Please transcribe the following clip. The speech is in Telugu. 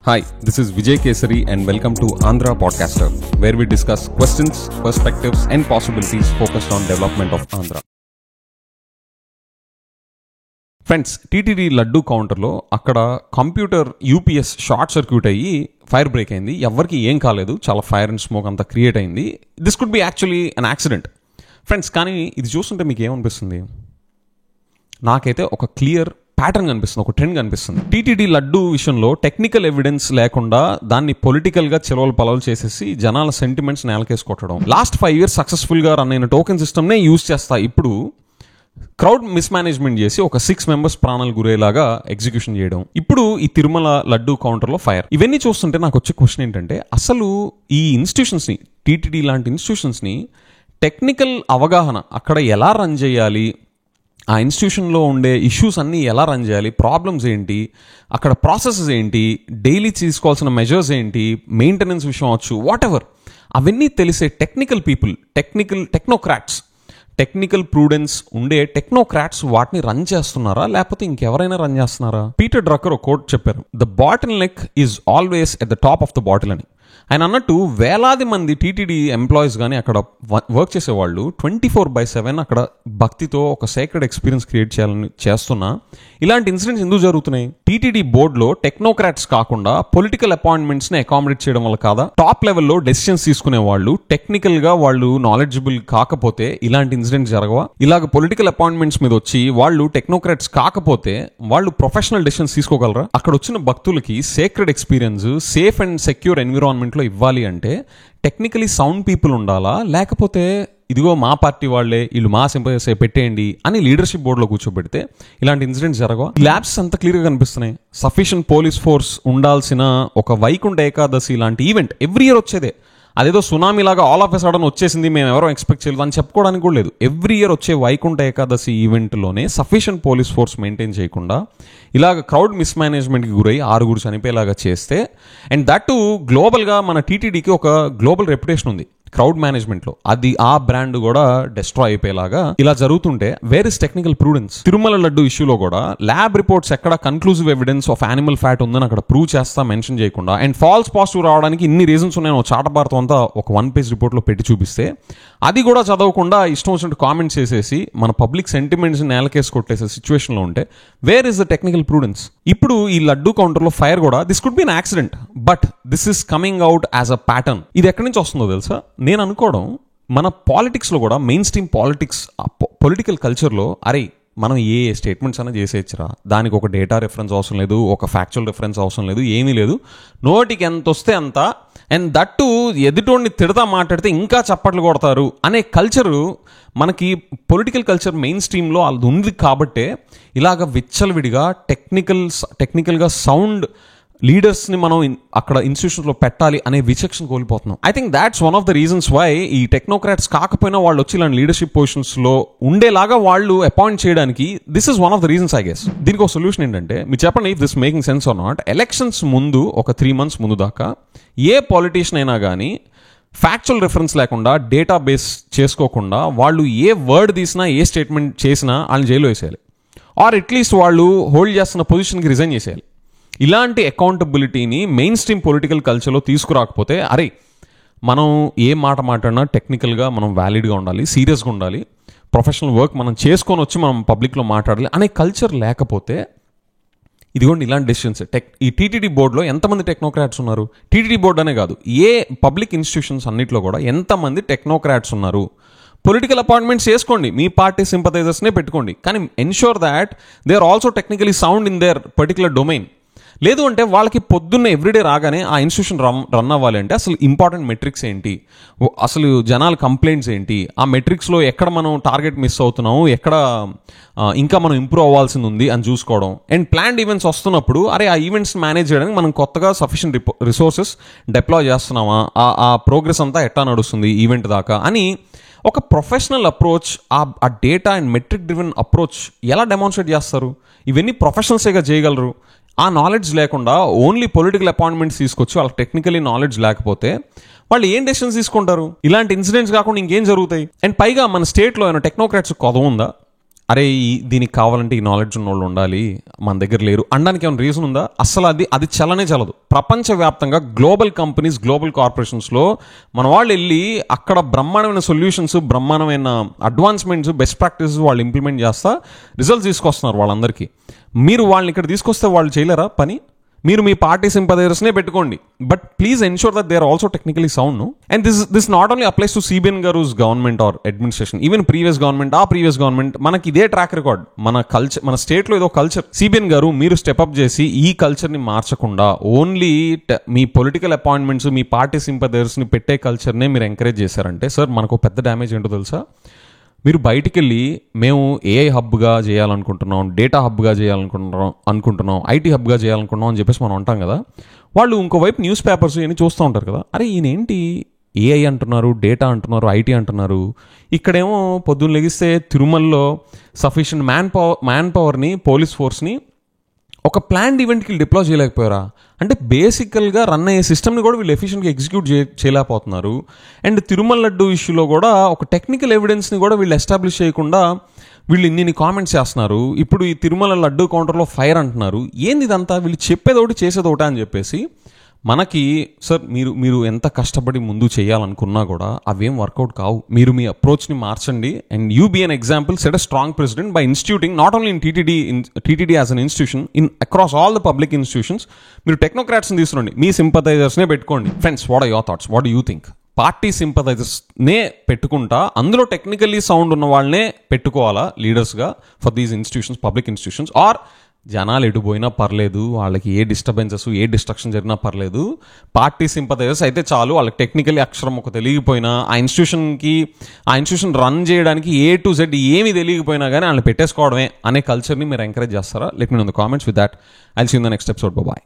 Hi, this is Vijay Kesari and welcome to Andhra Podcaster, where we discuss questions, perspectives and possibilities focused on development of Andhra. Friends, TTD laddu కౌంటర్లో అక్కడ కంప్యూటర్ యూపీఎస్ షార్ట్ సర్క్యూట్ అయ్యి ఫైర్ బ్రేక్ అయింది. ఎవరికి ఏం కాలేదు, చాలా ఫైర్ అండ్ స్మోక్ అంతా క్రియేట్ అయింది. This could be actually an accident friends. కానీ ఇది చూస్తుంటే మీకు ఏమనిపిస్తుంది? నాకైతే ఒక క్లియర్ ప్యాటర్న్ కనిపిస్తుంది, ఒక ట్రెండ్ కనిపిస్తుంది. టీటీడీ లడ్డు విషయంలో టెక్నికల్ ఎవిడెన్స్ లేకుండా దాన్ని పొలిటికల్గా చెలవలు పలవలు చేసేసి జనాల సెంటిమెంట్స్ నేలకేసి కొట్టడం. లాస్ట్ 5 years సక్సెస్ఫుల్గా రన్ అయిన టోకెన్ సిస్టమ్నే యూజ్ చేస్తా ఇప్పుడు క్రౌడ్ మిస్మేనేజ్మెంట్ చేసి ఒక 6 members ప్రాణాలు గురేలాగా ఎగ్జిక్యూషన్ చేయడం. ఇప్పుడు ఈ తిరుమల లడ్డు కౌంటర్లో ఫైర్. ఇవన్నీ చూస్తుంటే నాకు వచ్చే క్వశ్చన్ ఏంటంటే, అసలు ఈ ఇన్స్టిట్యూషన్స్ని, టీటీడీ లాంటి ఇన్స్టిట్యూషన్స్ని టెక్నికల్ అవగాహన అక్కడ ఎలా రన్ చేయాలి, ఆ ఇన్స్టిట్యూషన్లో ఉండే ఇష్యూస్ అన్నీ ఎలా రన్ చేయాలి, ప్రాబ్లమ్స్ ఏంటి, అక్కడ ప్రాసెసెస్ ఏంటి, డైలీ తీసుకోవాల్సిన మెజర్స్ ఏంటి, మెయింటెనెన్స్ విషయం అవచ్చు, వాట్ ఎవర్, అవన్నీ తెలిసే technical people, technocrats, technical Prudence ఉండే టెక్నోక్రాట్స్ వాటిని రన్ చేస్తున్నారా, లేకపోతే ఇంకెవరైనా రన్ చేస్తున్నారా? పీటర్ డ్రక్కర్ ఒక కోట్ చెప్పారు, the bottle neck is always at the top of the bottle అని. ఆయన అన్నట్టు వేలాది మంది టీటీడీ ఎంప్లాయీస్ కానీ అక్కడ వర్క్ చేసేవాళ్ళు 24/7 అక్కడ భక్తితో ఒక సేక్రెడ్ ఎక్స్పీరియన్స్ క్రియేట్ చేయాలని చేస్తున్నా ఇలాంటి ఇన్సిడెంట్స్ ఎందుకు జరుగుతున్నాయి? టీటీడీ బోర్డులో టెక్నోక్రాట్స్ కాకుండా పొలిటికల్ అపాయింట్మెంట్స్ని అకామిడేట్ చేయడం వల్ల కాదా? టాప్ లెవెల్లో డెసిషన్స్ తీసుకునే వాళ్ళు టెక్నికల్గా వాళ్ళు నాలెడ్జబుల్ కాకపోతే ఇలాంటి ఇన్సిడెంట్స్ జరగవా? ఇలాగ పొలిటికల్ అపాయింట్మెంట్స్ మీద వచ్చి వాళ్ళు టెక్నోక్రాట్స్ కాకపోతే వాళ్ళు ప్రొఫెషనల్ డెసిషన్స్ తీసుకోగలరా? అక్కడ వచ్చిన భక్తులకి sacred experience safe and secure environment లో ఇవ్వాలి అంటే టెక్నికలీ సౌండ్ పీపుల్ ఉండాలా, లేకపోతే ఇదిగో మా పార్టీ వాళ్ళే, వీళ్ళు మా సింపథైజర్స్ పెట్టేయండి అని లీడర్షిప్ బోర్డులో కూర్చోబెడితే ఇలాంటి ఇన్సిడెంట్స్ జరగవా? ల్యాబ్స్ అంత క్లియర్గా కనిపిస్తున్నాయి. సఫిషియెంట్ పోలీస్ ఫోర్స్ ఉండాల్సిన ఒక వైకుంఠ ఏకాదశి లాంటి ఈవెంట్ ఎవ్రీ ఇయర్ వచ్చేదే. అదేదో సునామీ లాగా ఆల్ ఆఫ్ ఎ సడన్ వచ్చేసింది, మేము ఎవరో ఎక్స్పెక్ట్ చేయలేదు అని చెప్పుకోవడానికి కూడా లేదు. ఎవ్రీ ఇయర్ వచ్చే వైకుంఠ ఏకాదశి ఈవెంట్లోనే సఫిషియెంట్ పోలీస్ ఫోర్స్ మెయింటైన్ చేయకుండా ఇలాగ క్రౌడ్ మిస్మేనేజ్మెంట్కి గురై 6 చనిపోయేలాగా చేస్తే, అండ్ దట్ టు గ్లోబల్గా మన టీటీడీకి ఒక గ్లోబల్ రెప్యుటేషన్ ఉంది క్రౌడ్ మేనేజ్మెంట్లో, అది ఆ బ్రాండ్ కూడా డెస్ట్రాయ్ అయిపోయేలాగా ఇలా జరుగుతుంటే where is technical Prudence? Tirumala laddu ఇష్యూలో కూడా ల్యాబ్ రిపోర్ట్స్ ఎక్కడ conclusive evidence of animal fat ఉందని అక్కడ ప్రూవ్ చేస్తా మెన్షన్ చేయకుండా, అండ్ ఫాల్స్ పాజిటివ్ రావడానికి ఇన్ని రీజన్స్ ఉన్నాయని ఒక చాటబార్తో అంతా ఒక 1-page రిపోర్ట్లో పెట్టి చూపిస్తే అది కూడా చదవకుండా ఇష్టం వచ్చినట్టు కామెంట్స్ చేసేసి మన పబ్లిక్ సెంటిమెంట్స్ నేలకేసి కొట్టేసే సిచ్యువేషన్లో ఉంటే where is the technical Prudence? ఇప్పుడు ఈ లడ్డు కౌంటర్లో ఫైర్ కూడా this could be an accident, but this is coming out as a pattern. ఇది ఎక్కడి నుంచి వస్తుందో తెలుసా? నేను అనుకోవడం మన పాలిటిక్స్లో కూడా, మెయిన్ స్ట్రీమ్ పాలిటిక్స్, పొలిటికల్ కల్చర్లో, అరే మనం ఏ స్టేట్మెంట్స్ అయినా చేసేయచ్చురా, దానికి ఒక డేటా రెఫరెన్స్ అవసరం లేదు, ఒక ఫ్యాక్చువల్ రెఫరెన్స్ అవసరం లేదు, ఏమీ లేదు, నోటికి ఎంత వస్తే అంత, అండ్ దట్టు ఎదుటోడిని తిడతా మాట్లాడితే ఇంకా చప్పట్లు కొడతారు అనే కల్చరు మనకి పొలిటికల్ కల్చర్ మెయిన్ స్ట్రీమ్లో అది ఉంది. కాబట్టే ఇలాగ విచ్చలవిడిగా టెక్నికల్గా సౌండ్ లీడర్స్ని మనం అక్కడ ఇన్స్టిట్యూషన్స్లో పెట్టాలి అనే విచక్షణ కోల్పోతున్నాం. I think that's one of the reasons why ఈ టెక్నోక్రాట్స్ కాకపోయినా వాళ్ళు వచ్చి ఇలాంటి లీడర్షిప్ పొజిషన్స్లో ఉండేలాగా వాళ్ళు అపాయింట్ చేయడానికి this is one of the reasons I guess. దీనికి ఒక సొల్యూషన్ ఏంటంటే, మీరు చెప్పండి if this making sense or not. Elections ముందు ఒక 3 months ముందు దాకా ఏ పాలిటీషియన్ అయినా కానీ ఫ్యాక్చువల్ రిఫరెన్స్ లేకుండా, డేటా బేస్ చేసుకోకుండా వాళ్ళు ఏ వర్డ్ తీసినా, ఏ స్టేట్మెంట్ చేసినా వాళ్ళని జైల్లో వేసేయాలి, ఆర్ అట్లీస్ట్ వాళ్ళు హోల్డ్ చేస్తున్న పొజిషన్కి రిజైన్ చేసేయాలి. ఇలాంటి అకౌంటబిలిటీని మెయిన్ స్ట్రీమ్ పొలిటికల్ కల్చర్లో తీసుకురాకపోతే, అరే మనం ఏ మాట మాట్లాడినా టెక్నికల్గా మనం వ్యాలిడ్గా ఉండాలి, సీరియస్గా ఉండాలి, ప్రొఫెషనల్ వర్క్ మనం చేసుకొని వచ్చి మనం పబ్లిక్లో మాట్లాడాలి అనే కల్చర్ లేకపోతే ఇదిగోండి ఇలాంటి డెసిషన్స్. ఈ టీటీడీ బోర్డులో ఎంతమంది టెక్నోక్రాట్స్ ఉన్నారు? టీటీడీ బోర్డు అనే కాదు, ఏ పబ్లిక్ ఇన్స్టిట్యూషన్స్ అన్నింటిలో కూడా ఎంతమంది టెక్నోక్రాట్స్ ఉన్నారు? పొలిటికల్ అపాయింట్మెంట్స్ చేసుకోండి, మీ పార్టీ సింపథైజర్స్నే పెట్టుకోండి, కానీ ensure that they are also technically sound in their particular domain. లేదు అంటే వాళ్ళకి పొద్దున్న ఎవ్రీడే రాగానే ఆ ఇన్స్టిట్యూషన్ రన్ అవ్వాలి అంటే అసలు ఇంపార్టెంట్ మెట్రిక్స్ ఏంటి, అసలు జనాల కంప్లైంట్స్ ఏంటి, ఆ మెట్రిక్స్లో ఎక్కడ మనం టార్గెట్ మిస్ అవుతున్నాము, ఎక్కడ ఇంకా మనం ఇంప్రూవ్ అవ్వాల్సింది ఉంది అని చూసుకోవడం. అండ్ ప్లాన్డ్ ఈవెంట్స్ వస్తున్నప్పుడు అరే ఆ ఈవెంట్స్ మేనేజ్ చేయడానికి మనం కొత్తగా సఫిషియెంట్ రిసోర్సెస్ డిప్లాయ్ చేస్తున్నామా, ఆ ప్రోగ్రెస్ అంతా ఎట్లా నడుస్తుంది ఈవెంట్ దాకా అని ఒక ప్రొఫెషనల్ అప్రోచ్, ఆ data and metric driven approach ఎలా డెమాన్స్ట్రేట్ చేస్తారు? ఇవన్నీ ప్రొఫెషనల్సేగా చేయగలరు. ఆ నాలెడ్జ్ లేకుండా ఓన్లీ పొలిటికల్ అపాయింట్మెంట్స్ తీసుకొచ్చి వాళ్ళకి టెక్నికలీ నాలెడ్జ్ లేకపోతే వాళ్ళు ఏం డెసిషన్స్ తీసుకుంటారు? ఇలాంటి ఇన్సిడెంట్స్ కాకుండా ఇంకేం జరుగుతాయి? అండ్ పైగా మన స్టేట్లో ఏమైనా టెక్నోక్రాట్స్ కొదవ ఉందా? అరే దీనికి కావాలంటే ఈ నాలెడ్జ్ ఉన్న వాళ్ళు ఉండాలి, మన దగ్గర లేరు అనడానికి ఏమైనా రీజన్ ఉందా? అసలు అది చలనే చలదు. ప్రపంచవ్యాప్తంగా గ్లోబల్ కంపెనీస్, గ్లోబల్ కార్పొరేషన్స్లో మన వాళ్ళు వెళ్ళి అక్కడ బ్రహ్మాండమైన సొల్యూషన్స్, బ్రహ్మాండమైన అడ్వాన్స్మెంట్స్, బెస్ట్ ప్రాక్టీసెస్ వాళ్ళు ఇంప్లిమెంట్ చేస్తా రిజల్ట్స్ తీసుకొస్తున్నారు వాళ్ళందరికీ. మీరు వాళ్ళని ఇక్కడ తీసుకొస్తే వాళ్ళు చేయలేరా పని? మీరు మీ పార్టీ సింపథైజర్స్నే పెట్టుకోండి, but please ensure that they are also technically sound. And this not only applies to CBN గారుస్ government or administration, even previous government మనకి ఇదే ట్రాక్ రికార్డ్. మన కల్చర్, మన స్టేట్లో ఏదో కల్చర్. సిబిఎన్ గారు మీరు స్టెప్అప్ చేసి ఈ కల్చర్ని మార్చకుండా ఓన్లీ మీ పొలిటికల్ అపాయింట్మెంట్స్, మీ పార్టీ సింపథైజర్స్ని పెట్టే కల్చర్నే మీరు ఎంకరేజ్ చేశారంటే సార్ మనకు పెద్ద డ్యామేజ్ ఏంటో తెలుసా? మీరు బయటికి వెళ్ళి మేము ఏఐ హబ్గా చేయాలనుకుంటున్నాం, డేటా హబ్గా చేయాలనుకుంటున్నాం, ఐటీ హబ్గా చేయాలనుకుంటున్నాం అని చెప్పేసి మనం అంటాం కదా. వాళ్ళు ఇంకోవైపు న్యూస్ పేపర్స్ ఇవన్నీ చూస్తూ ఉంటారు కదా, అరే ఈయనేంటి ఏఐ అంటున్నారు, డేటా అంటున్నారు, ఐటీ అంటున్నారు, ఇక్కడేమో పొద్దున్న లెగిస్తే తిరుమలలో సఫిషియంట్ మ్యాన్ పవర్ని, పోలీస్ ఫోర్స్ని ఒక ప్లాన్డ్ ఈవెంట్కి డిప్లాయ్ చేయలేకపోయారా? అంటే బేసికల్గా రన్ అయ్యే సిస్టమ్ని కూడా వీళ్ళు ఎఫిషియెంట్గా ఎగ్జిక్యూట్ చేయలేకపోతున్నారు. అండ్ తిరుమల లడ్డు ఇష్యూలో కూడా ఒక టెక్నికల్ ఎవిడెన్స్ని కూడా వీళ్ళు ఎస్టాబ్లిష్ చేయకుండా వీళ్ళు ఇన్ని కామెంట్స్ చేస్తున్నారు. ఇప్పుడు ఈ తిరుమల లడ్డు కౌంటర్లో ఫైర్ అంటున్నారు. ఏంది ఇదంతా? వీళ్ళు చెప్పేది ఒకటి చేసేది ఒకటి అని చెప్పేసి మనకి సార్ మీరు ఎంత కష్టపడి ముందు చేయాలనుకున్నా కూడా అవేం వర్కౌట్ కావు. మీరు మీ అప్రోచ్ని మార్చండి and you be an example, set a strong precedent by instituting not only in TTD as an institution, in across all the public institutions. మీరు టెక్నోక్రాట్స్ని తీసుకురండి, మీ సింపథైజర్స్నే పెట్టుకోండి. Friends, what are your thoughts? What do you think? Party సింపథైజర్స్నే పెట్టుకుంటా అందులో టెక్నికల్లీ సౌండ్ ఉన్న వాళ్ళనే పెట్టుకోవాలా లీడర్స్గా for these institutions, public institutions? Or జనాలు ఎటు పోయినా పర్లేదు, వాళ్ళకి ఏ డిస్టర్బెన్సెస్, ఏ డిస్ట్రక్షన్ జరిగినా పర్లేదు, పార్టీ సింపథైజర్స్ అయితే చాలు, వాళ్ళకి టెక్నికల్లీ అక్షరం ఒక తెలియకపోయినా ఆ ఇన్స్టిట్యూషన్ రన్ చేయడానికి A to Z ఏమి తెలియకపోయినా కానీ వాళ్ళని పెట్టేసుకోవడమే అనే కల్చర్ని మీరు ఎంకరేజ్ చేస్తారా? Let me know in the comments. With that I'll see you in the next episode. By.